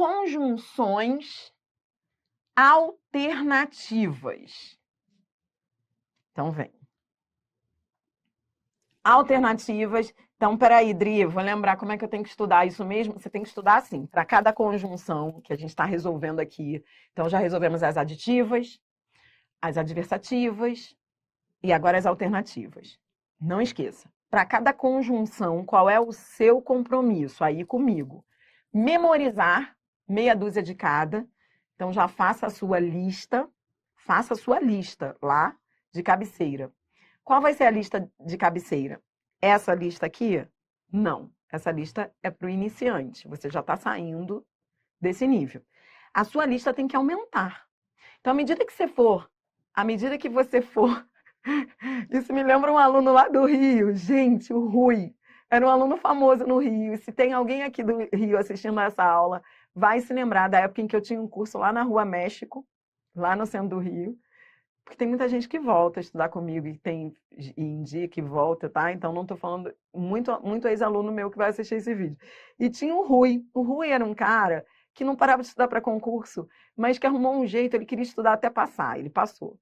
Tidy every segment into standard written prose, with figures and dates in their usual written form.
conjunções alternativas. Então, vem. Alternativas. Então, peraí, Dri, vou lembrar como é que eu tenho que estudar isso mesmo. Você tem que estudar assim, para cada conjunção que a gente está resolvendo aqui. Então, já resolvemos as aditivas, as adversativas e agora as alternativas. Não esqueça, para cada conjunção, qual é o seu compromisso aí comigo? Memorizar meia dúzia de cada. Então, já faça a sua lista lá de cabeceira. Qual vai ser a lista de cabeceira? Essa lista aqui? Não. Essa lista é para o iniciante. Você já está saindo desse nível. A sua lista tem que aumentar. Então, à medida que você for... Isso me lembra um aluno lá do Rio. Gente, o Rui. Era um aluno famoso no Rio. E se tem alguém aqui do Rio assistindo a essa aula, vai se lembrar da época em que eu tinha um curso lá na Rua México, lá no centro do Rio. Porque tem muita gente que volta a estudar comigo e tem em dia que volta, tá? Então não tô falando muito ex-aluno meu que vai assistir esse vídeo. E tinha o Rui. O Rui era um cara que não parava de estudar para concurso, mas que arrumou um jeito, ele queria estudar até passar, ele passou.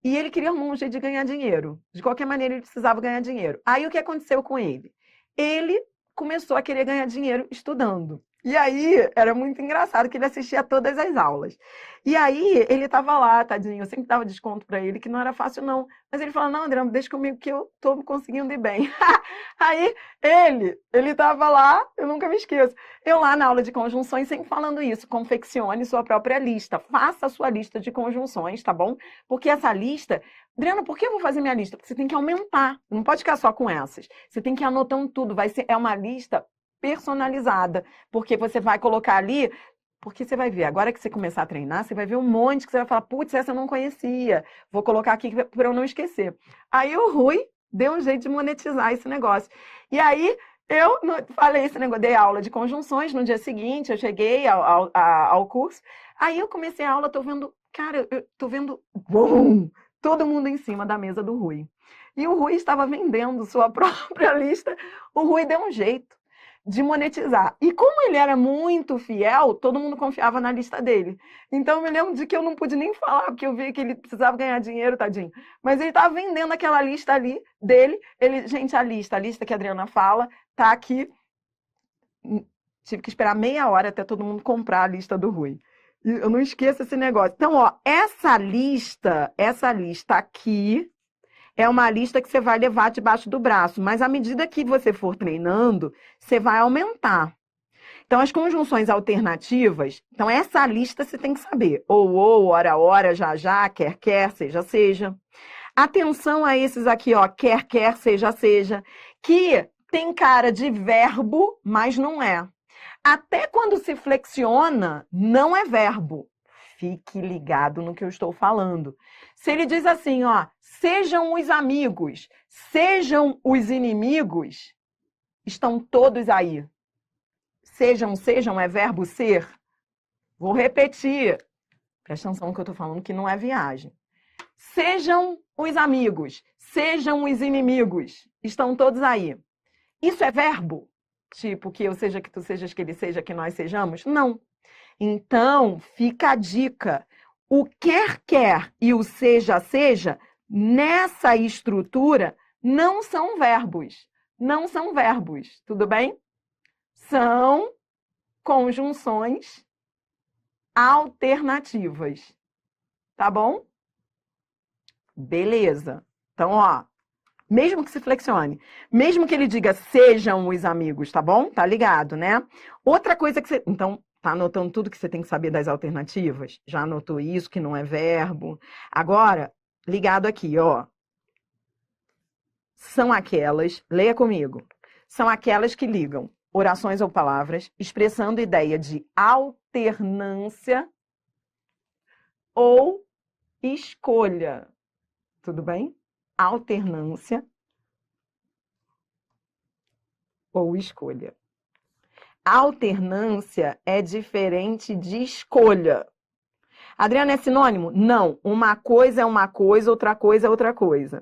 E ele queria arrumar um jeito de ganhar dinheiro. De qualquer maneira, ele precisava ganhar dinheiro. Aí o que aconteceu com ele? Ele começou a querer ganhar dinheiro estudando. E aí, era muito engraçado que ele assistia a todas as aulas. E aí, ele estava lá, tadinho, eu sempre dava desconto para ele, que não era fácil não. Mas ele falou, não, André, deixa comigo que eu estou conseguindo ir bem. Aí, ele estava lá, eu nunca me esqueço. Eu lá na aula de conjunções, sempre falando isso, confeccione sua própria lista. Faça a sua lista de conjunções, tá bom? Porque essa lista... Adriana, por que eu vou fazer minha lista? Porque você tem que aumentar, não pode ficar só com essas. Você tem que ir anotando tudo, é uma lista personalizada, porque você vai colocar ali, porque você vai ver, agora que você começar a treinar, você vai ver um monte que você vai falar, putz, essa eu não conhecia, vou colocar aqui para eu não esquecer. Aí o Rui deu um jeito de monetizar esse negócio. E aí eu falei esse negócio, dei aula de conjunções, no dia seguinte eu cheguei ao curso, aí eu comecei a aula, tô vendo, cara, eu tô vendo, bum, todo mundo em cima da mesa do Rui. E o Rui estava vendendo sua própria lista, o Rui deu um jeito de monetizar. E como ele era muito fiel, todo mundo confiava na lista dele. Então eu me lembro de que eu não pude nem falar, porque eu vi que ele precisava ganhar dinheiro, tadinho. Mas ele estava vendendo aquela lista ali dele. Gente, a lista que a Adriana fala, tá aqui. Tive que esperar meia hora até todo mundo comprar a lista do Rui. E eu não esqueço esse negócio. Então, ó, essa lista aqui é uma lista que você vai levar debaixo do braço, mas à medida que você for treinando, você vai aumentar. Então, as conjunções alternativas, então essa lista você tem que saber. Ou, ora, já, quer, seja. Atenção a esses aqui, ó, quer, seja, que tem cara de verbo, mas não é. Até quando se flexiona, não é verbo. Fique ligado no que eu estou falando. Se ele diz assim, ó, sejam os amigos, sejam os inimigos, estão todos aí. Sejam é verbo ser. Vou repetir. Presta atenção no que eu estou falando, que não é viagem. Sejam os amigos, sejam os inimigos, estão todos aí. Isso é verbo? Tipo, que eu seja, que tu sejas, que ele seja, que nós sejamos? Não. Então, fica a dica. O quer e o seja, nessa estrutura, não são verbos. Não são verbos, tudo bem? São conjunções alternativas. Tá bom? Beleza. Então, ó, mesmo que se flexione, mesmo que ele diga sejam os amigos, tá bom? Tá ligado, né? Outra coisa que você... Então, tá anotando tudo que você tem que saber das alternativas? Já anotou isso, que não é verbo? Agora, ligado aqui, ó. São aquelas, leia comigo, são aquelas que ligam orações ou palavras, expressando ideia de alternância ou escolha. Tudo bem? Alternância ou escolha. Alternância é diferente de escolha. Adriana, é sinônimo? Não. Uma coisa é uma coisa, outra coisa é outra coisa.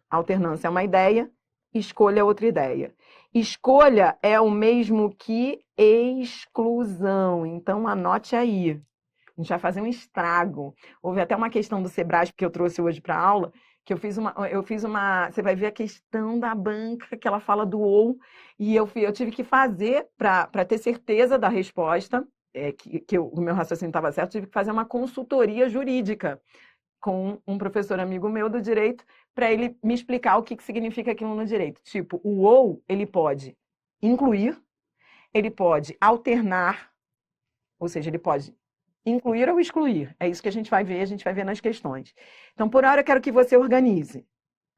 Alternância é uma ideia, escolha é outra ideia. Escolha é o mesmo que exclusão. Então, anote aí. A gente vai fazer um estrago. Houve até uma questão do Sebrasp que eu trouxe hoje para a aula, que eu fiz uma. Você vai ver a questão da banca, que ela fala do ou, e eu tive que fazer, para ter certeza da resposta, o meu raciocínio estava certo, tive que fazer uma consultoria jurídica com um professor amigo meu do direito, para ele me explicar o que significa aquilo no direito. Tipo, o ou, ele pode incluir, ele pode alternar, ou seja, ele pode incluir ou excluir. É isso que a gente vai ver nas questões. Então, por hora, eu quero que você organize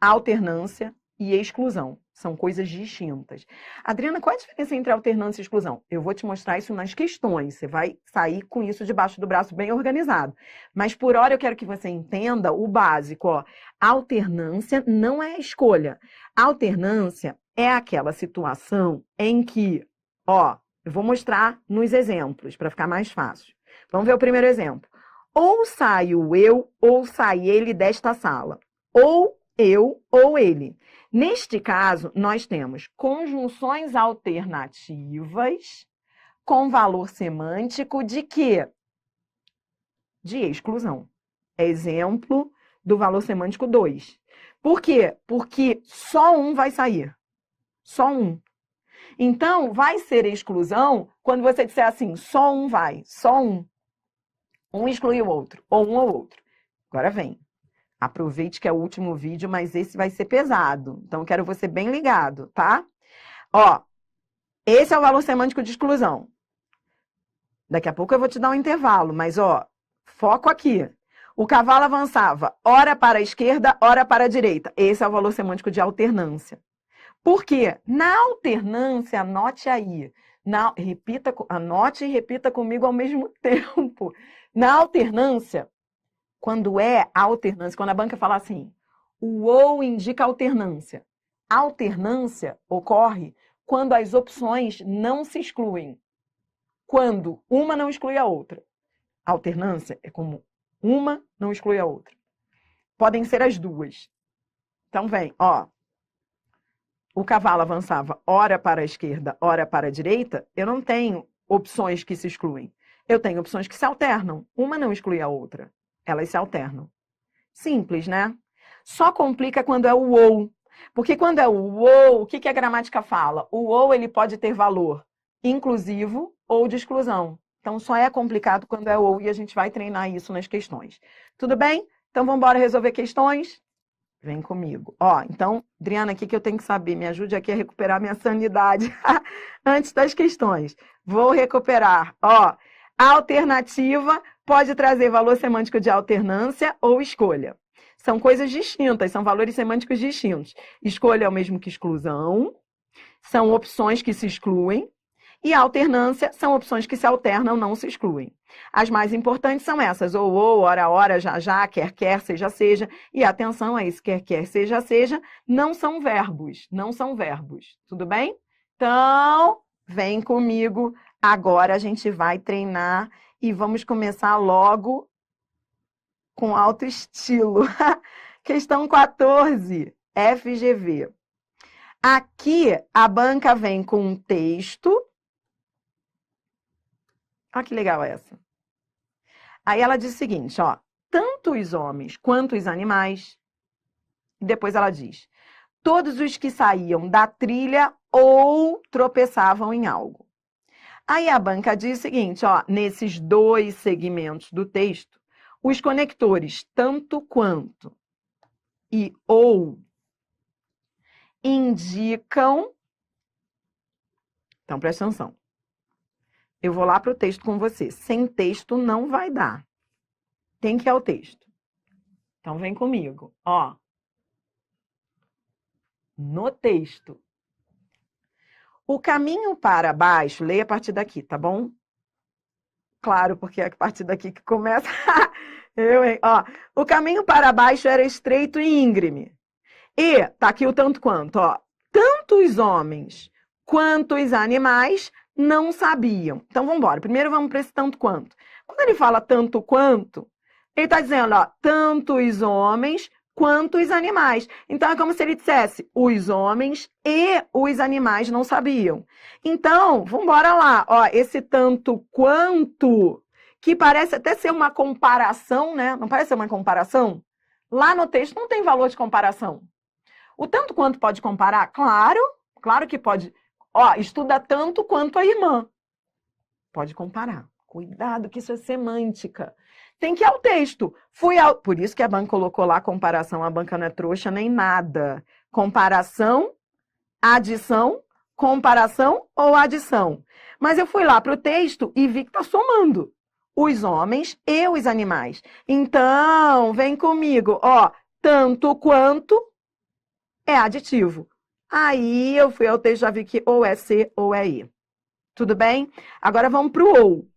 alternância e exclusão. São coisas distintas. Adriana, qual a diferença entre alternância e exclusão? Eu vou te mostrar isso nas questões. Você vai sair com isso debaixo do braço bem organizado. Mas, por hora, eu quero que você entenda o básico. Ó. Alternância não é escolha. Alternância é aquela situação em que, ó, eu vou mostrar nos exemplos, para ficar mais fácil. Vamos ver o primeiro exemplo. Ou saio eu, ou sai ele desta sala. Ou eu, ou ele. Neste caso, nós temos conjunções alternativas com valor semântico de quê? De exclusão. Exemplo do valor semântico 2. Por quê? Porque só um vai sair. Só um. Então, vai ser exclusão quando você disser assim, só um vai, só um. Um exclui o outro, ou um ou outro. Agora vem. Aproveite que é o último vídeo, mas esse vai ser pesado. Então, quero você bem ligado, tá? Ó, esse é o valor semântico de exclusão. Daqui a pouco eu vou te dar um intervalo, mas, ó, foco aqui. O cavalo avançava, ora para a esquerda, ora para a direita. Esse é o valor semântico de alternância. Por quê? Na alternância, anote aí. Anote e repita comigo ao mesmo tempo. Na alternância, quando é alternância, quando a banca fala assim, o ou indica alternância. Alternância ocorre quando as opções não se excluem. Quando uma não exclui a outra. Alternância é como uma não exclui a outra. Podem ser as duas. Então, vem, ó. O cavalo avançava ora para a esquerda, ora para a direita, eu não tenho opções que se excluem. Eu tenho opções que se alternam. Uma não exclui a outra. Elas se alternam. Simples, né? Só complica quando é o ou. Porque quando é o ou, o que a gramática fala? O ou ele pode ter valor inclusivo ou de exclusão. Então, só é complicado quando é o ou e a gente vai treinar isso nas questões. Tudo bem? Então, vamos embora resolver questões? Vem comigo. Ó, então, Adriana, o que eu tenho que saber? Me ajude aqui a recuperar minha sanidade antes das questões. Vou recuperar. Ó, a alternativa pode trazer valor semântico de alternância ou escolha. São coisas distintas, são valores semânticos distintos. Escolha é o mesmo que exclusão, são opções que se excluem, e alternância são opções que se alternam, não se excluem. As mais importantes são essas, ou, ora, ora, já, já, quer, quer, seja, seja. E atenção a isso, quer, quer, seja, seja, não são verbos, não são verbos. Tudo bem? Então, vem comigo. Agora a gente vai treinar e vamos começar logo com alto estilo. Questão 14, FGV. Aqui a banca vem com um texto. Olha que legal essa. Aí ela diz o seguinte, ó. Tanto os homens quanto os animais. E depois ela diz. Todos os que saíam da trilha ou tropeçavam em algo. Aí a banca diz o seguinte, ó. Nesses dois segmentos do texto, os conectores tanto quanto e ou indicam... Então, presta atenção. Eu vou lá para o texto com você. Sem texto não vai dar. Tem que ir ao texto. Então, vem comigo. Ó. No texto. O caminho para baixo, leia a partir daqui, tá bom? Claro, porque é a partir daqui que começa. Ó. O caminho para baixo era estreito e íngreme. E, tá aqui o tanto quanto, ó. Tanto os homens quanto os animais não sabiam. Então, vamos embora. Primeiro, vamos para esse tanto quanto. Quando ele fala tanto quanto, ele está dizendo, ó, tanto os homens quanto os animais. Então, é como se ele dissesse, os homens e os animais não sabiam. Então, vamos embora lá. Ó, esse tanto quanto, que parece até ser uma comparação, né? Não parece ser uma comparação? Lá no texto não tem valor de comparação. O tanto quanto pode comparar? Claro, claro que pode. Ó, estuda tanto quanto a irmã. Pode comparar. Cuidado, que isso é semântica. Tem que ir ao texto. Por isso que a banca colocou lá comparação. A banca não é trouxa nem nada. Comparação, adição, comparação ou adição. Mas eu fui lá para o texto e vi que está somando os homens e os animais. Então, vem comigo. Ó, tanto quanto é aditivo. Aí eu fui ao texto e já vi que ou é C ou é I. Tudo bem? Agora vamos para o ou.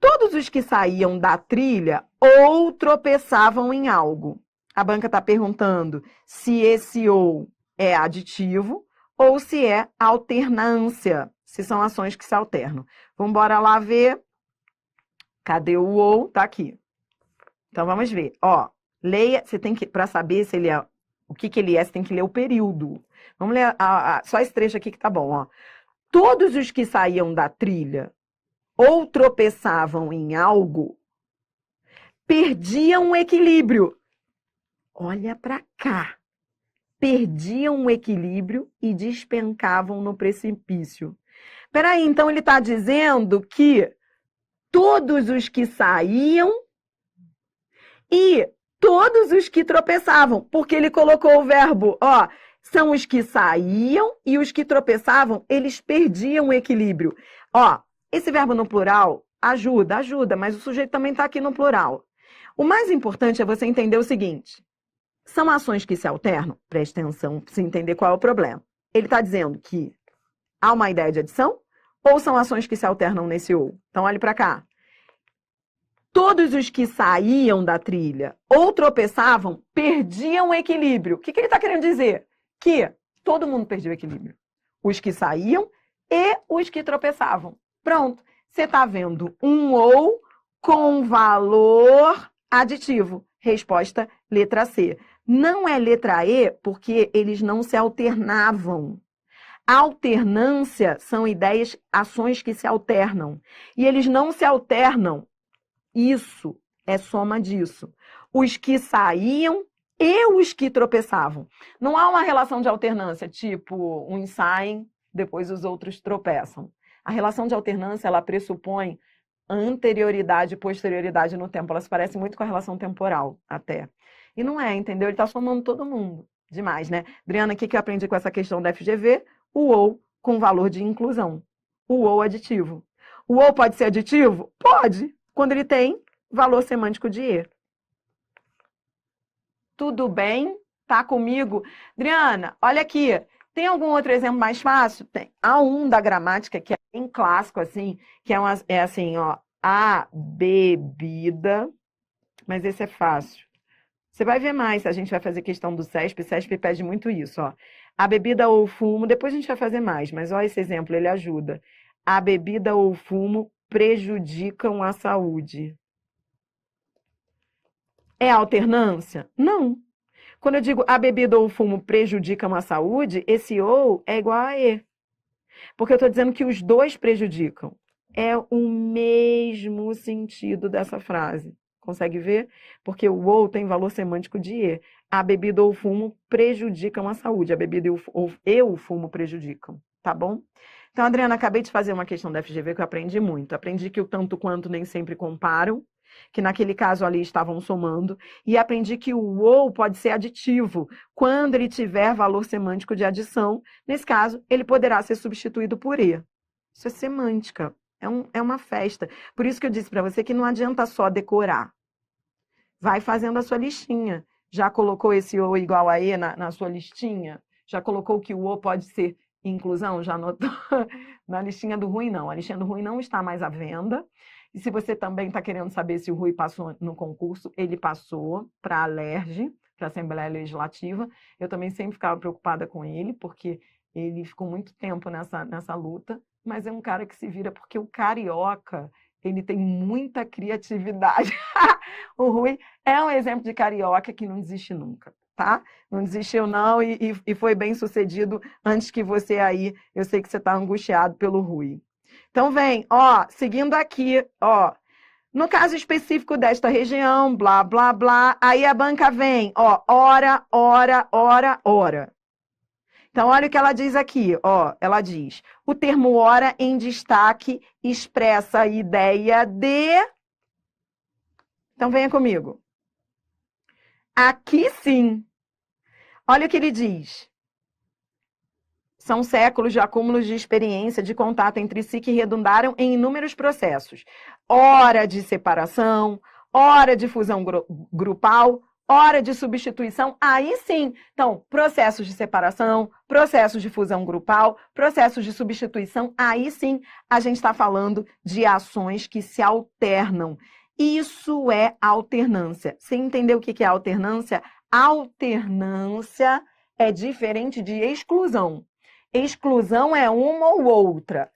Todos os que saíam da trilha ou tropeçavam em algo. A banca está perguntando se esse ou é aditivo ou se é alternância, se são ações que se alternam. Vamos embora lá ver. Cadê o ou? Tá aqui. Então vamos ver. Ó, leia, você tem que, para saber se ele é, o que ele é, você tem que ler o período. Vamos ler só esse trecho aqui que tá bom, ó. Todos os que saíam da trilha ou tropeçavam em algo, perdiam o equilíbrio. Olha para cá. Perdiam o equilíbrio e despencavam no precipício. Peraí, então ele está dizendo que todos os que saíam e todos os que tropeçavam, porque ele colocou o verbo, ó, são os que saíam e os que tropeçavam, eles perdiam o equilíbrio. Ó, esse verbo no plural ajuda, mas o sujeito também está aqui no plural. O mais importante é você entender o seguinte: são ações que se alternam, preste atenção para você entender qual é o problema. Ele está dizendo que há uma ideia de adição ou são ações que se alternam nesse ou? Então, olhe para cá. Todos os que saíam da trilha ou tropeçavam, perdiam o equilíbrio. O que ele está querendo dizer? Que todo mundo perdia o equilíbrio. Os que saíam e os que tropeçavam. Pronto, você está vendo um ou com valor aditivo. Resposta, letra C. Não é letra E porque eles não se alternavam. Alternância são ideias, ações que se alternam. E eles não se alternam. Isso é soma disso. Os que saíam e os que tropeçavam. Não há uma relação de alternância, tipo, uns saem, depois os outros tropeçam. A relação de alternância, ela pressupõe anterioridade e posterioridade no tempo. Ela se parece muito com a relação temporal, até. E não é, entendeu? Ele está somando todo mundo. Demais, né? Adriana, o que eu aprendi com essa questão da FGV? O ou com valor de inclusão. O ou aditivo. O ou pode ser aditivo? Pode, quando ele tem valor semântico de E. Tudo bem? Tá comigo? Adriana, olha aqui. Tem algum outro exemplo mais fácil? Tem. Há um da gramática que é bem clássico, assim, que é assim, ó. A bebida, mas esse é fácil. Você vai ver mais, a gente vai fazer questão do CESP. O CESP pede muito isso, ó. A bebida ou o fumo, depois a gente vai fazer mais, mas olha esse exemplo, ele ajuda. A bebida ou o fumo prejudicam a saúde. É alternância? Não. Quando eu digo a bebida ou o fumo prejudicam a saúde, esse ou é igual a E. Porque eu estou dizendo que os dois prejudicam. É o mesmo sentido dessa frase. Consegue ver? Porque o ou tem valor semântico de E. A bebida ou o fumo prejudicam a saúde. A bebida e o fumo prejudicam. Tá bom? Então, Adriana, acabei de fazer uma questão da FGV que eu aprendi muito. Aprendi que o tanto quanto nem sempre comparam, que naquele caso ali estavam somando, e aprendi que o ou pode ser aditivo, quando ele tiver valor semântico de adição. Nesse caso, ele poderá ser substituído por E. Isso é semântica, é uma festa. Por isso que eu disse para você que não adianta só decorar. Vai fazendo a sua listinha. Já colocou esse ou igual a E na sua listinha? Já colocou que o ou pode ser inclusão? Já anotou? Na listinha do Rui, não. A listinha do Rui não está mais à venda. E se você também está querendo saber se o Rui passou no concurso, ele passou para a Alerj, para a Assembleia Legislativa. Eu também sempre ficava preocupada com ele, porque ele ficou muito tempo nessa luta, mas é um cara que se vira, porque o carioca, ele tem muita criatividade. O Rui é um exemplo de carioca que não desiste nunca, tá? Não desistiu não e foi bem sucedido antes que você aí, eu sei que você está angustiado pelo Rui. Então vem, ó, seguindo aqui, ó, no caso específico desta região, blá, blá, blá, aí a banca vem, ó, hora, hora, hora, hora. Então, olha o que ela diz aqui, ó, ela diz, o termo hora em destaque expressa a ideia de... Então, venha comigo. Aqui sim. Olha o que ele diz. São séculos de acúmulos de experiência, de contato entre si que redundaram em inúmeros processos. Hora de separação, hora de fusão grupal, hora de substituição, aí sim. Então, processos de separação, processos de fusão grupal, processos de substituição, aí sim a gente está falando de ações que se alternam. Isso é alternância. Você entendeu o que é alternância? Alternância é diferente de exclusão. Exclusão é uma ou outra.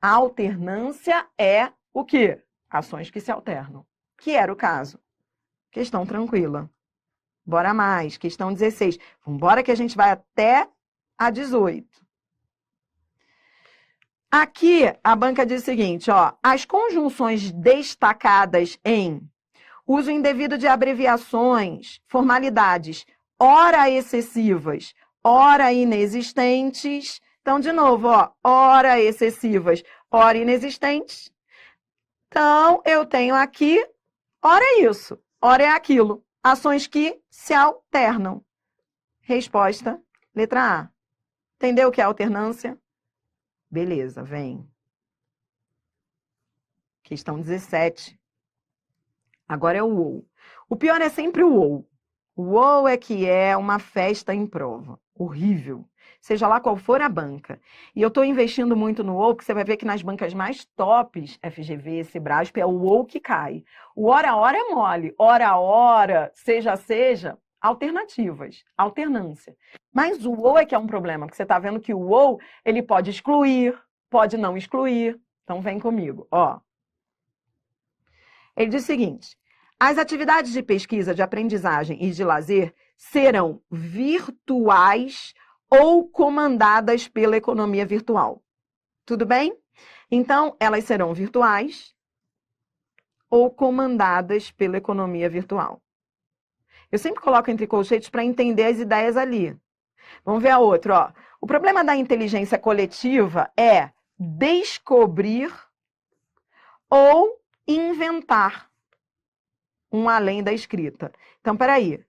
Alternância é o quê? Ações que se alternam. Que era o caso. Questão tranquila. Bora mais. Questão 16. Vambora que a gente vai até a 18. Aqui, a banca diz o seguinte, ó. As conjunções destacadas em uso indevido de abreviações, formalidades, ora excessivas, ora inexistentes. Então, de novo, ó, ora excessivas, ora inexistentes. Então, eu tenho aqui, ora é isso, ora é aquilo. Ações que se alternam. Resposta, letra A. Entendeu o que é alternância? Beleza, vem. Questão 17. Agora é o ou. O pior é sempre o ou. O ou é que é uma festa em prova. Horrível. Seja lá qual for a banca. E eu estou investindo muito no ou, porque você vai ver que nas bancas mais tops, FGV, Sebrasp, é o ou que cai. O hora a hora é mole. Hora a hora, seja, alternativas, alternância. Mas o ou é que é um problema, porque você está vendo que o ou, ele pode excluir, pode não excluir. Então vem comigo, ó. Ele diz o seguinte, as atividades de pesquisa, de aprendizagem e de lazer serão virtuais ou comandadas pela economia virtual. Tudo bem? Então, elas serão virtuais ou comandadas pela economia virtual. Eu sempre coloco entre colchetes para entender as ideias ali. Vamos ver a outra, ó. O problema da inteligência coletiva é descobrir ou inventar um além da escrita. Então, peraí.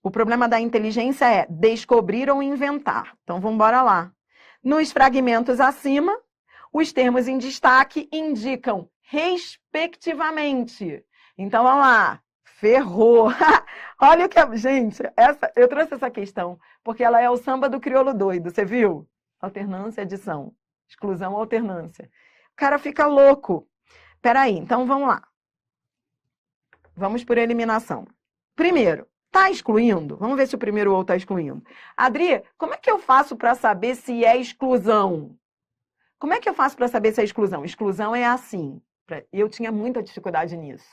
O problema da inteligência é descobrir ou inventar. Então, vamos embora lá. Nos fragmentos acima, os termos em destaque indicam respectivamente. Então, vamos lá. Ferrou. Olha o que... Gente, eu trouxe essa questão porque ela é o samba do crioulo doido. Você viu? Alternância, adição. Exclusão, alternância. O cara fica louco. Peraí, então vamos lá. Vamos por eliminação. Primeiro, está excluindo? Vamos ver se o primeiro ou está excluindo. Adri, como é que eu faço para saber se é exclusão? Como é que eu faço para saber se é exclusão? Exclusão é assim. Eu tinha muita dificuldade nisso.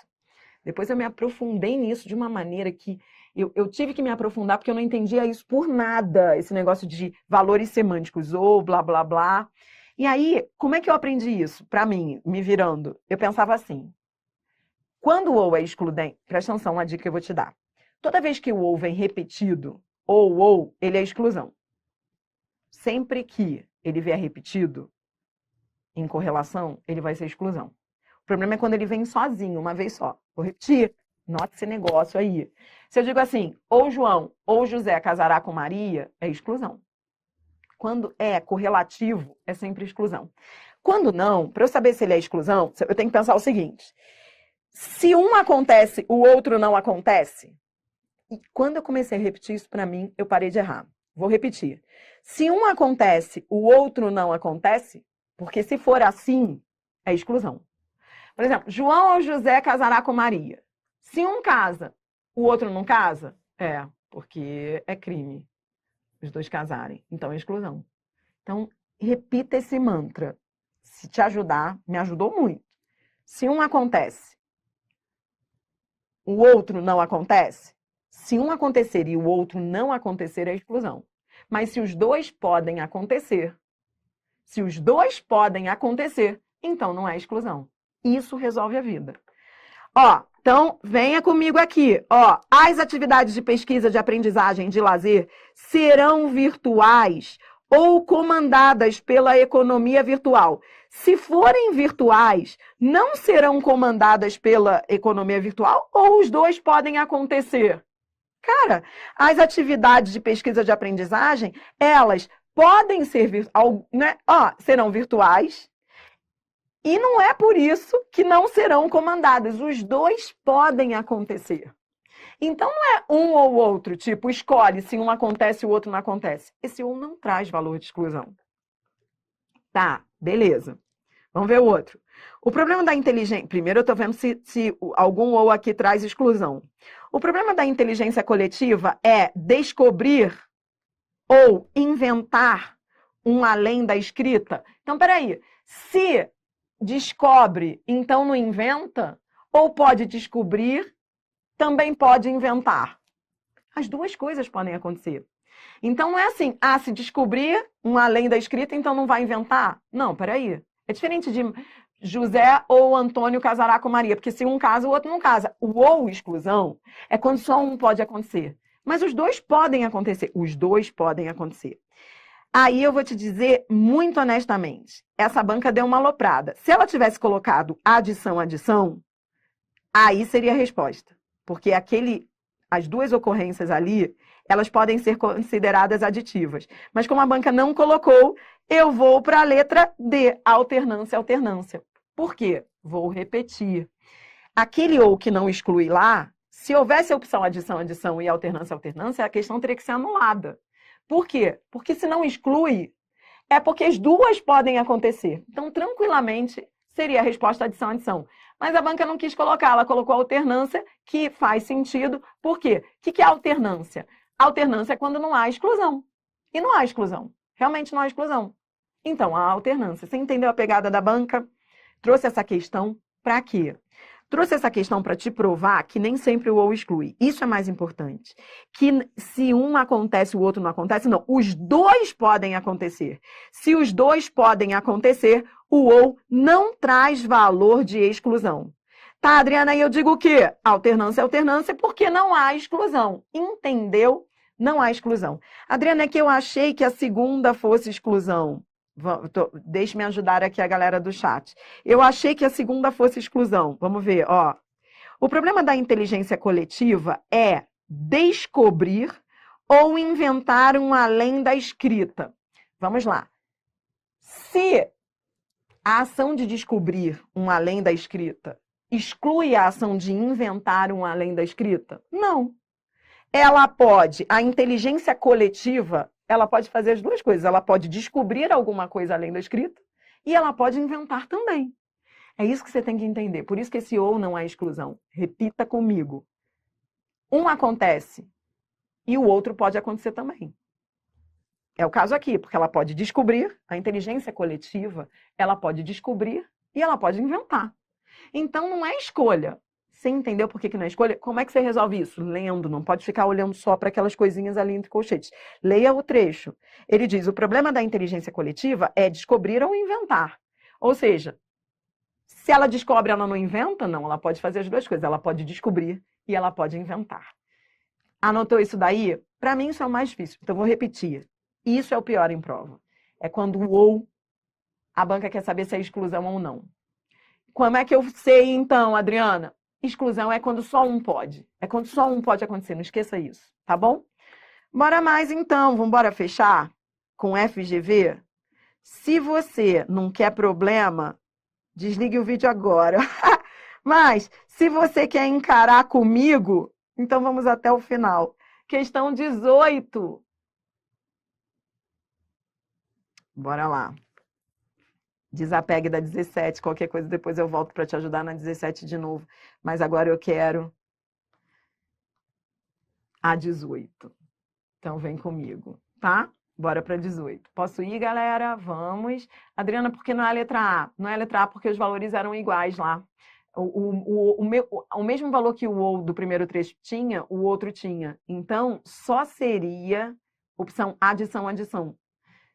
Depois eu me aprofundei nisso de uma maneira que eu tive que me aprofundar porque eu não entendia isso por nada, esse negócio de valores semânticos, ou blá, blá, blá. E aí, como é que eu aprendi isso? Para mim, me virando, eu pensava assim, quando o ou é excludente, presta atenção, uma dica que eu vou te dar. Toda vez que o ou vem repetido, ou, ele é exclusão. Sempre que ele vier repetido, em correlação, ele vai ser exclusão. O problema é quando ele vem sozinho, uma vez só. Vou repetir. Note esse negócio aí. Se eu digo assim, ou João ou José casará com Maria, é exclusão. Quando é correlativo, é sempre exclusão. Quando não, para eu saber se ele é exclusão, eu tenho que pensar o seguinte. Se um acontece, o outro não acontece. E quando eu comecei a repetir isso para mim, eu parei de errar. Vou repetir. Se um acontece, o outro não acontece, porque se for assim, é exclusão. Por exemplo, João ou José casará com Maria. Se um casa, o outro não casa, porque é crime os dois casarem. Então é exclusão. Então, repita esse mantra. Se te ajudar, me ajudou muito. Se um acontece, o outro não acontece? Se um acontecer e o outro não acontecer, é exclusão. Mas se os dois podem acontecer, então não é exclusão. Isso resolve a vida. Ó, então venha comigo aqui. Ó, as atividades de pesquisa, de aprendizagem, de lazer serão virtuais ou comandadas pela economia virtual. Se forem virtuais, não serão comandadas pela economia virtual ou os dois podem acontecer? Cara, as atividades de pesquisa de aprendizagem, elas podem ser, né? Serão virtuais e não é por isso que não serão comandadas. Os dois podem acontecer. Então não é um ou outro, tipo, escolhe se um acontece e o outro não acontece. Esse ou não traz valor de exclusão. Tá, beleza. Vamos ver o outro. O problema da inteligência... Primeiro eu estou vendo se algum ou aqui traz exclusão. O problema da inteligência coletiva é descobrir ou inventar um além da escrita. Então, peraí. Se descobre, então não inventa? Ou pode descobrir, também pode inventar? As duas coisas podem acontecer. Então, não é assim, se descobrir um além da escrita, então não vai inventar? Não, peraí. É diferente de José ou Antônio casará com Maria, porque se um casa, o outro não casa. O ou exclusão é quando só um pode acontecer. Mas os dois podem acontecer. Os dois podem acontecer. Aí eu vou te dizer, muito honestamente, essa banca deu uma aloprada. Se ela tivesse colocado adição, aí seria a resposta. Porque as duas ocorrências ali, elas podem ser consideradas aditivas. Mas como a banca não colocou, eu vou para a letra D, alternância, alternância. Por quê? Vou repetir. Aquele ou que não exclui lá, se houvesse a opção adição, adição e alternância, alternância, a questão teria que ser anulada. Por quê? Porque se não exclui, é porque as duas podem acontecer. Então, tranquilamente, seria a resposta adição, adição. Mas a banca não quis colocar, ela colocou alternância, que faz sentido. Por quê? O que é alternância? Alternância é quando não há exclusão. E não há exclusão. Realmente não há exclusão. Então, a alternância. Você entendeu a pegada da banca? Trouxe essa questão para quê? Trouxe essa questão para te provar que nem sempre o ou exclui. Isso é mais importante. Que se um acontece, o outro não acontece, não. Os dois podem acontecer. Se os dois podem acontecer, o ou não traz valor de exclusão. Tá, Adriana, aí eu digo o quê? Alternância é alternância porque não há exclusão. Entendeu? Não há exclusão. Adriana, é que eu achei que a segunda fosse exclusão. Deixe-me ajudar aqui a galera do chat. Eu achei que a segunda fosse exclusão. Vamos ver, ó. O problema da inteligência coletiva é descobrir ou inventar um além da escrita. Vamos lá. Se a ação de descobrir um além da escrita exclui a ação de inventar um além da escrita? Não. A inteligência coletiva, ela pode fazer as duas coisas. Ela pode descobrir alguma coisa além da escrita e ela pode inventar também. É isso que você tem que entender. Por isso que esse ou não é exclusão. Repita comigo. Um acontece e o outro pode acontecer também. É o caso aqui, porque ela pode descobrir, a inteligência coletiva, ela pode descobrir e ela pode inventar. Então, não é escolha. Você entendeu por que não é escolha? Como é que você resolve isso? Lendo, não pode ficar olhando só para aquelas coisinhas ali entre colchetes. Leia o trecho. Ele diz, o problema da inteligência coletiva é descobrir ou inventar. Ou seja, se ela descobre, ela não inventa? Não, ela pode fazer as duas coisas. Ela pode descobrir e ela pode inventar. Anotou isso daí? Para mim, isso é o mais difícil. Então, vou repetir. Isso é o pior em prova. É quando o ou, a banca quer saber se é exclusão ou não. Como é que eu sei, então, Adriana? Exclusão é quando só um pode. É quando só um pode acontecer. Não esqueça isso, tá bom? Bora mais, então. Vamos embora fechar com FGV? Se você não quer problema, desligue o vídeo agora. Mas, se você quer encarar comigo, então vamos até o final. Questão 18. Bora lá. Desapegue da 17, qualquer coisa depois eu volto para te ajudar na 17 de novo. Mas agora eu quero a 18. Então vem comigo, tá? Bora para 18. Posso ir, galera? Vamos. Adriana, por que não é a letra A? Não é a letra A porque os valores eram iguais lá. O mesmo valor que o ou do primeiro trecho tinha, o outro tinha. Então, só seria opção adição, adição.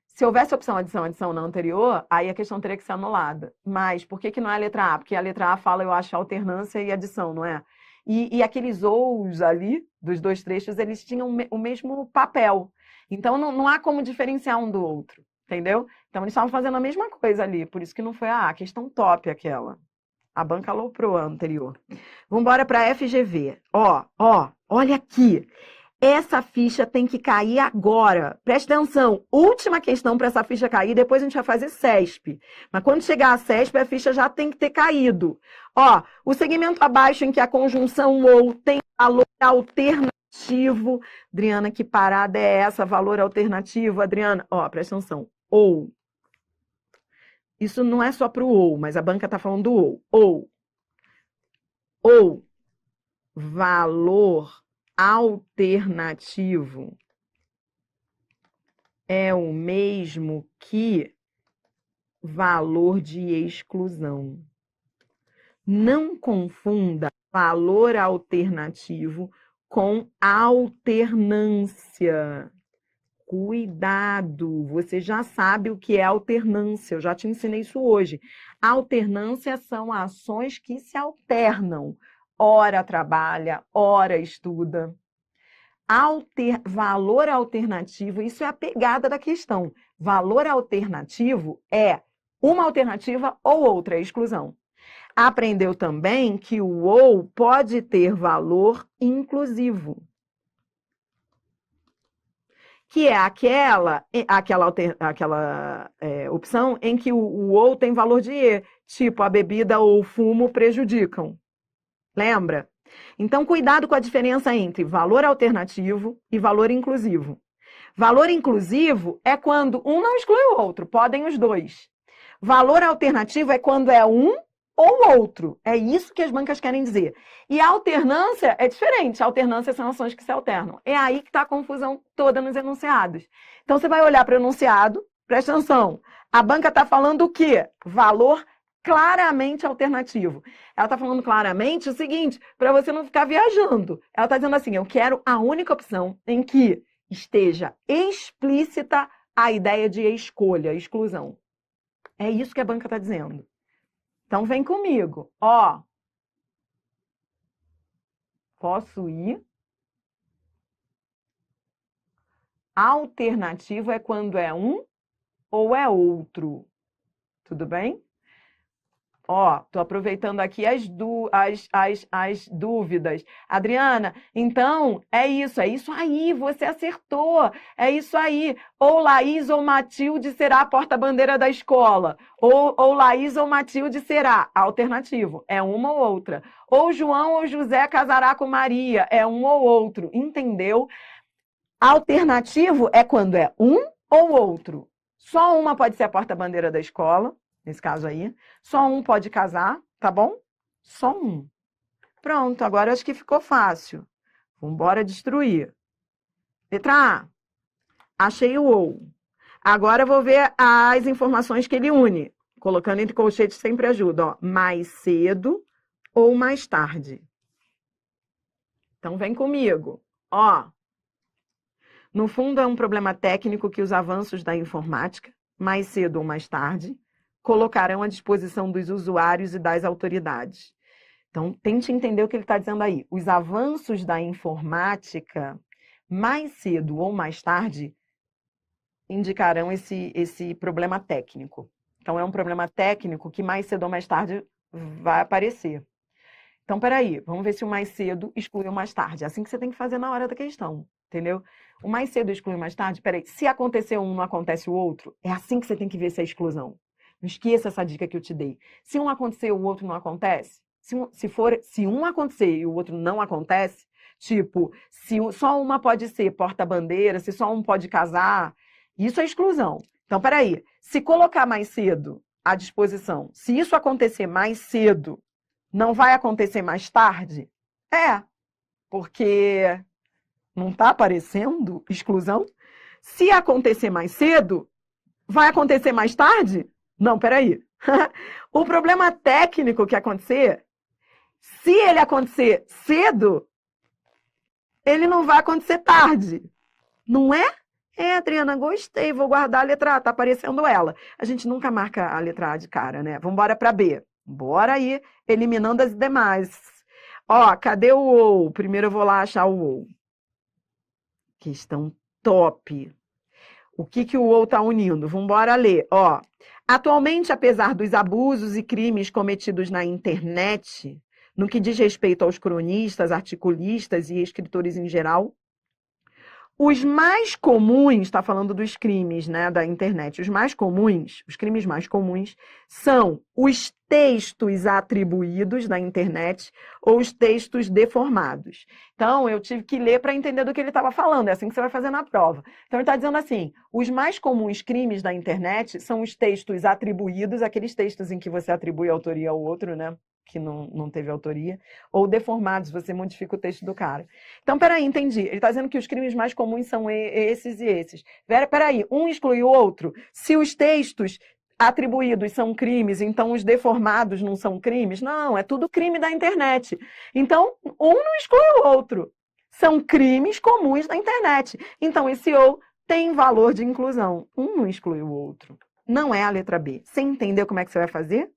Se houvesse opção adição, adição na anterior, aí a questão teria que ser anulada. Mas por que não é a letra A? Porque a letra A fala, eu acho, alternância e adição, não é? E aqueles ous ali, dos dois trechos, eles tinham o mesmo papel. Então, não há como diferenciar um do outro, entendeu? Então, eles estavam fazendo a mesma coisa ali, por isso que não foi a questão top aquela. A banca aloprou a anterior. Vamos embora para FGV. Olha aqui. Essa ficha tem que cair agora. Preste atenção. Última questão para essa ficha cair, depois a gente vai fazer CESP. Mas quando chegar a CESP, a ficha já tem que ter caído. O segmento abaixo em que a conjunção ou tem valor alternativo. Adriana, que parada é essa? Valor alternativo, Adriana? Presta atenção. Ou. Isso não é só para o ou, mas a banca está falando do ou. Ou. Valor alternativo é o mesmo que valor de exclusão. Não confunda valor alternativo com alternância. Cuidado, você já sabe o que é alternância, eu já te ensinei isso hoje. Alternância são ações que se alternam. Ora trabalha, ora estuda. Valor alternativo, isso é a pegada da questão. Valor alternativo é uma alternativa ou outra, é exclusão. Aprendeu também que o ou pode ter valor inclusivo, que é aquela opção em que o ou tem valor de e, tipo a bebida ou o fumo prejudicam. Lembra? Então, cuidado com a diferença entre valor alternativo e valor inclusivo. Valor inclusivo é quando um não exclui o outro, podem os dois. Valor alternativo é quando é um ou outro. É isso que as bancas querem dizer. E a alternância é diferente. A alternância são ações que se alternam. É aí que está a confusão toda nos enunciados. Então, você vai olhar para o enunciado, presta atenção. A banca está falando o quê? Valor claramente alternativo. Ela está falando claramente o seguinte, para você não ficar viajando. Ela está dizendo assim, eu quero a única opção em que esteja explícita a ideia de escolha, exclusão. É isso que a banca está dizendo. Então, vem comigo. Posso ir. Alternativo é quando é um ou é outro. Tudo bem? Tô aproveitando aqui as dúvidas. Adriana, então, é isso aí, você acertou, é isso aí. Ou Laís ou Matilde será a porta-bandeira da escola, ou Laís ou Matilde será, alternativo, é uma ou outra. Ou João ou José casará com Maria, é um ou outro, entendeu? Alternativo é quando é um ou outro. Só uma pode ser a porta-bandeira da escola, nesse caso aí. Só um pode casar, tá bom? Só um. Pronto, agora acho que ficou fácil. Vamos embora destruir. Letra A. Achei o ou. Agora eu vou ver as informações que ele une. Colocando entre colchetes sempre ajuda. Mais cedo ou mais tarde. Então vem comigo. No fundo é um problema técnico que os avanços da informática, mais cedo ou mais tarde, colocarão à disposição dos usuários e das autoridades. Então, tente entender o que ele está dizendo aí. Os avanços da informática, mais cedo ou mais tarde, indicarão esse problema técnico. Então, é um problema técnico que mais cedo ou mais tarde vai aparecer. Então, peraí, vamos ver se o mais cedo exclui o mais tarde. É assim que você tem que fazer na hora da questão, entendeu? O mais cedo exclui o mais tarde, peraí, se acontecer um, não acontece o outro, é assim que você tem que ver se é exclusão. Não esqueça essa dica que eu te dei. Se um acontecer, o outro não acontece. Se um acontecer e o outro não acontece, tipo, se só uma pode ser porta-bandeira, se só um pode casar, isso é exclusão. Então, peraí, se colocar mais cedo à disposição, se isso acontecer mais cedo, não vai acontecer mais tarde? Porque não está aparecendo exclusão? Se acontecer mais cedo, vai acontecer mais tarde? Não, peraí. O problema técnico que acontecer, se ele acontecer cedo, ele não vai acontecer tarde. Não é? É, Adriana, gostei, vou guardar a letra A, tá aparecendo ela. A gente nunca marca a letra A de cara, né? Vamos embora para B. Bora aí, eliminando as demais. Ó, cadê o ou? Primeiro eu vou lá achar o ou. Questão top. O que o ou tá unindo? Vamos embora ler. Ó, atualmente, apesar dos abusos e crimes cometidos na internet, no que diz respeito aos cronistas, articulistas e escritores em geral, os mais comuns, está falando dos crimes, né, da internet, os mais comuns, os crimes mais comuns, são os textos atribuídos na internet ou os textos deformados. Então, eu tive que ler para entender do que ele estava falando, é assim que você vai fazer na prova. Então, ele está dizendo assim, os mais comuns crimes da internet são os textos atribuídos, aqueles textos em que você atribui autoria ao outro, né, que não teve autoria, ou deformados, você modifica o texto do cara. Então, peraí, entendi. Ele está dizendo que os crimes mais comuns são esses e esses. Peraí, um exclui o outro. Se os textos atribuídos são crimes, então os deformados não são crimes? Não, é tudo crime da internet. Então, um não exclui o outro. São crimes comuns da internet. Então, esse ou tem valor de inclusão. Um não exclui o outro. Não é a letra B. Você entendeu como é que você vai fazer?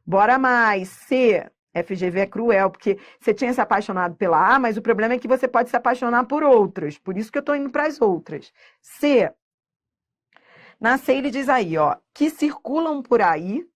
Bora mais. C. FGV é cruel, porque você tinha se apaixonado pela A, mas o problema é que você pode se apaixonar por outras. Por isso que eu estou indo para as outras. C. Na C ele diz aí, ó, que circulam por aí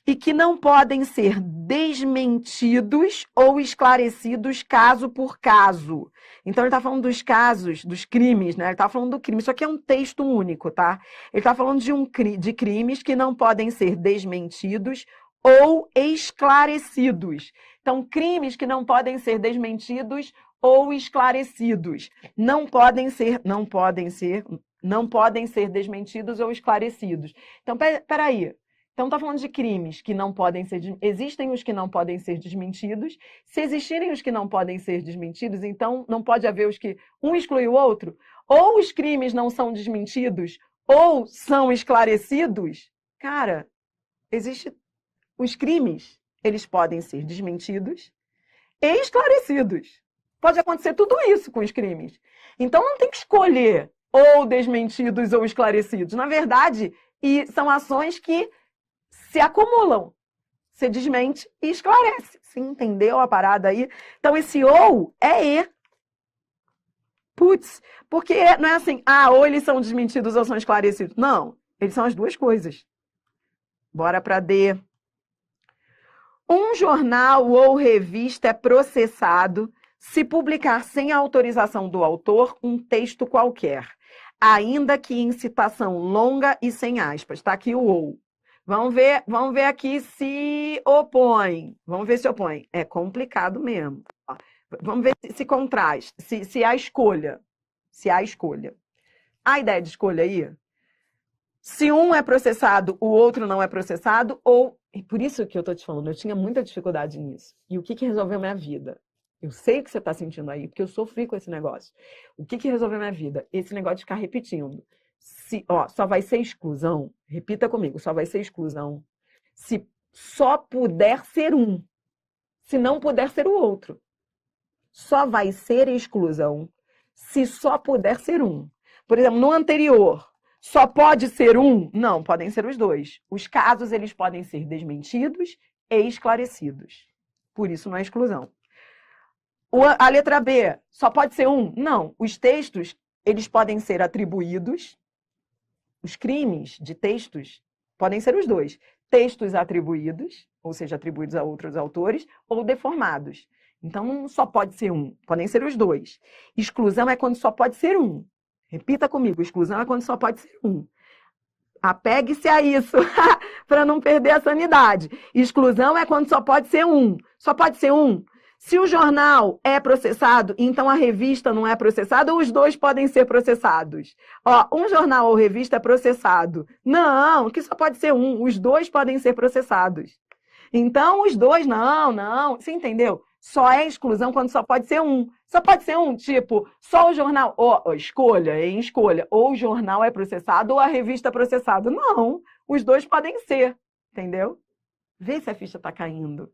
e que não podem ser desmentidos ou esclarecidos caso por caso. Então, ele está falando dos casos, dos crimes, né? Ele está falando do crime. Isso aqui é um texto único, tá? Ele está falando de crimes que não podem ser desmentidos ou esclarecidos. Então, crimes que não podem ser desmentidos ou esclarecidos. Não podem ser desmentidos ou esclarecidos. Então, peraí. Então, está falando de crimes que não podem ser... Existem os que não podem ser desmentidos. Se existirem os que não podem ser desmentidos, então não pode haver os que um exclui o outro. Ou os crimes não são desmentidos, ou são esclarecidos. Cara, os crimes, eles podem ser desmentidos e esclarecidos. Pode acontecer tudo isso com os crimes. Então, não tem que escolher ou desmentidos ou esclarecidos. Na verdade, são ações que se acumulam. Você desmente e esclarece. Você entendeu a parada aí? Então, esse ou é E. Putz, porque não é assim, ou eles são desmentidos ou são esclarecidos. Não, eles são as duas coisas. Bora para D. Um jornal ou revista é processado se publicar sem a autorização do autor um texto qualquer, ainda que em citação longa e sem aspas. Está aqui o ou. Vamos ver aqui se opõe. Vamos ver se opõe. É complicado mesmo. Vamos ver se contrasta, se há escolha. Se há escolha. A ideia de escolha aí? Se um é processado, o outro não é processado, ou... E por isso que eu estou te falando, eu tinha muita dificuldade nisso. E o que resolveu minha vida? Eu sei o que você está sentindo aí, porque eu sofri com esse negócio. O que resolveu minha vida? Esse negócio de ficar repetindo. Só vai ser exclusão, repita comigo, só vai ser exclusão se só puder ser um, se não puder ser o outro. Só vai ser exclusão se só puder ser um. Por exemplo, no anterior, só pode ser um? Não, podem ser os dois. Os casos, eles podem ser desmentidos e esclarecidos. Por isso, não é exclusão. A letra B, só pode ser um? Não. Os textos, eles podem ser atribuídos. Os crimes de textos podem ser os dois. Textos atribuídos, ou seja, atribuídos a outros autores, ou deformados. Então, não só pode ser um, podem ser os dois. Exclusão é quando só pode ser um. Repita comigo, exclusão é quando só pode ser um. Apegue-se a isso, para não perder a sanidade. Exclusão é quando só pode ser um. Só pode ser um. Se o jornal é processado, então a revista não é processada, ou os dois podem ser processados? Um jornal ou revista é processado. Não, que só pode ser um. Os dois podem ser processados. Então, os dois, não. Você entendeu? Só é exclusão quando só pode ser um. Só pode ser um, tipo, só o jornal, escolha, em escolha, ou o jornal é processado ou a revista é processada. Não, os dois podem ser, entendeu? Vê se a ficha tá caindo.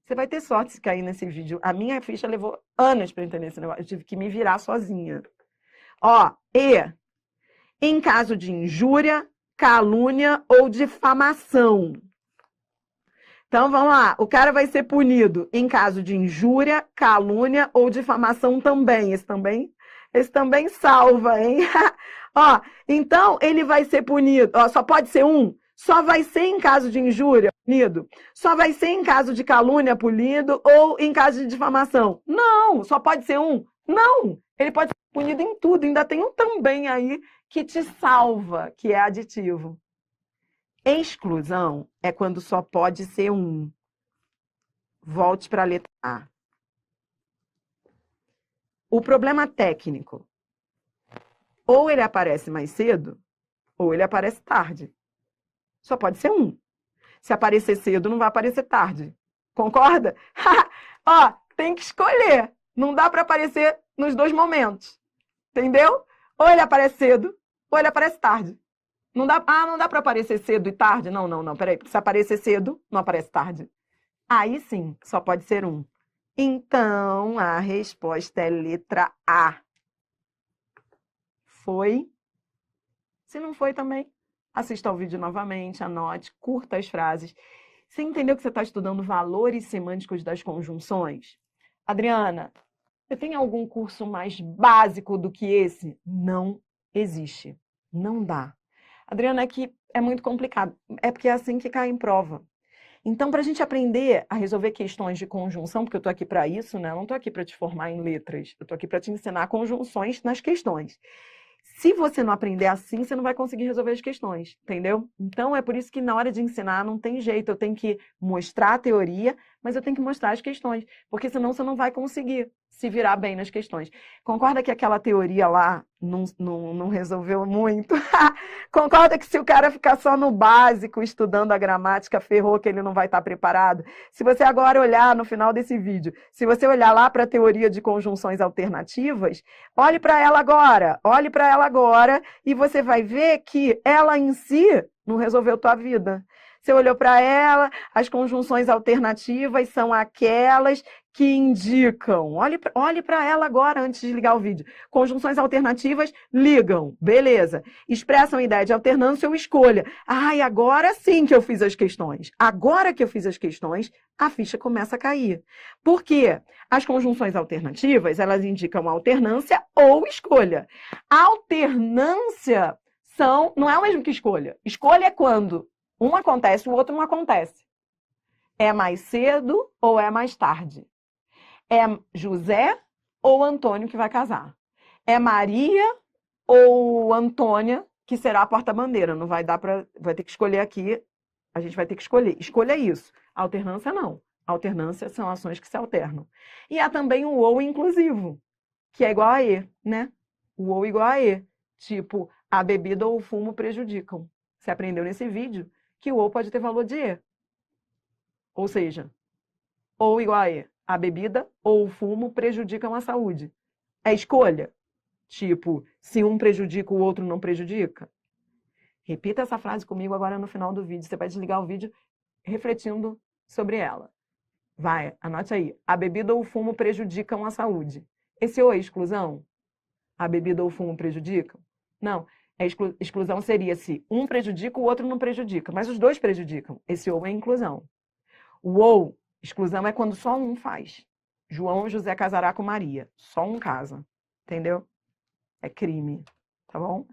Você vai ter sorte se cair nesse vídeo. A minha ficha levou anos para entender esse negócio. Eu tive que me virar sozinha. Ó, em caso de injúria, calúnia ou difamação. Então, vamos lá. O cara vai ser punido em caso de injúria, calúnia ou difamação também. Esse também salva, hein? Ó, então, ele vai ser punido. Ó, só pode ser um. Só vai ser em caso de injúria punido. Só vai ser em caso de calúnia punido ou em caso de difamação. Não, só pode ser um. Não, ele pode ser punido em tudo. Ainda tem um também aí que te salva, que é aditivo. Exclusão é quando só pode ser um. Volte para a letra A. O problema técnico. Ou ele aparece mais cedo, ou ele aparece tarde. Só pode ser um. Se aparecer cedo, não vai aparecer tarde. Concorda? Ó, tem que escolher. Não dá para aparecer nos dois momentos. Entendeu? Ou ele aparece cedo, ou ele aparece tarde. Não dá para aparecer cedo e tarde? Não, peraí. Se aparecer cedo, não aparece tarde. Aí sim, só pode ser um. Então, a resposta é letra A. Foi? Se não foi também, assista ao vídeo novamente, anote, curta as frases. Você entendeu que você está estudando valores semânticos das conjunções? Adriana, você tem algum curso mais básico do que esse? Não existe. Não dá. Adriana, é que é muito complicado. É porque é assim que cai em prova. Então, para a gente aprender a resolver questões de conjunção, porque eu estou aqui para isso, né? Eu não estou aqui para te formar em letras. Eu estou aqui para te ensinar conjunções nas questões. Se você não aprender assim, você não vai conseguir resolver as questões, entendeu? Então, é por isso que na hora de ensinar não tem jeito. Eu tenho que mostrar a teoria, mas eu tenho que mostrar as questões, porque senão você não vai conseguir se virar bem nas questões. Concorda que aquela teoria lá não resolveu muito? Concorda que se o cara ficar só no básico, estudando a gramática, ferrou que ele não vai estar preparado? Se você agora olhar no final desse vídeo, se você olhar lá para a teoria de conjunções alternativas, olhe para ela agora e você vai ver que ela em si não resolveu tua vida. Você olhou para ela, as conjunções alternativas são aquelas que indicam. Olhe para ela agora, antes de ligar o vídeo. Conjunções alternativas ligam, beleza. Expressam a ideia de alternância ou escolha. Ai, agora sim que eu fiz as questões. Agora que eu fiz as questões, a ficha começa a cair. Por quê? As conjunções alternativas, elas indicam alternância ou escolha. Alternância não é o mesmo que escolha. Escolha é quando um acontece, o outro não acontece. É mais cedo ou é mais tarde? É José ou Antônio que vai casar? É Maria ou Antônia que será a porta-bandeira? Não vai dar para... Vai ter que escolher aqui. A gente vai ter que escolher. Escolha isso. Alternância não. Alternância são ações que se alternam. E há também o ou inclusivo, que é igual a E, né? O ou igual a E. Tipo, a bebida ou o fumo prejudicam. Você aprendeu nesse vídeo que o ou pode ter valor de E. Ou seja, ou igual a E. A bebida ou o fumo prejudicam a saúde. É escolha? Tipo, se um prejudica, o outro não prejudica? Repita essa frase comigo agora no final do vídeo. Você vai desligar o vídeo refletindo sobre ela. Vai, anote aí. A bebida ou o fumo prejudicam a saúde. Esse ou é exclusão? A bebida ou o fumo prejudicam? Não. A exclusão seria se um prejudica, o outro não prejudica. Mas os dois prejudicam. Esse ou é inclusão. O ou, exclusão, é quando só um faz. João José casará com Maria. Só um casa. Entendeu? É crime. Tá bom?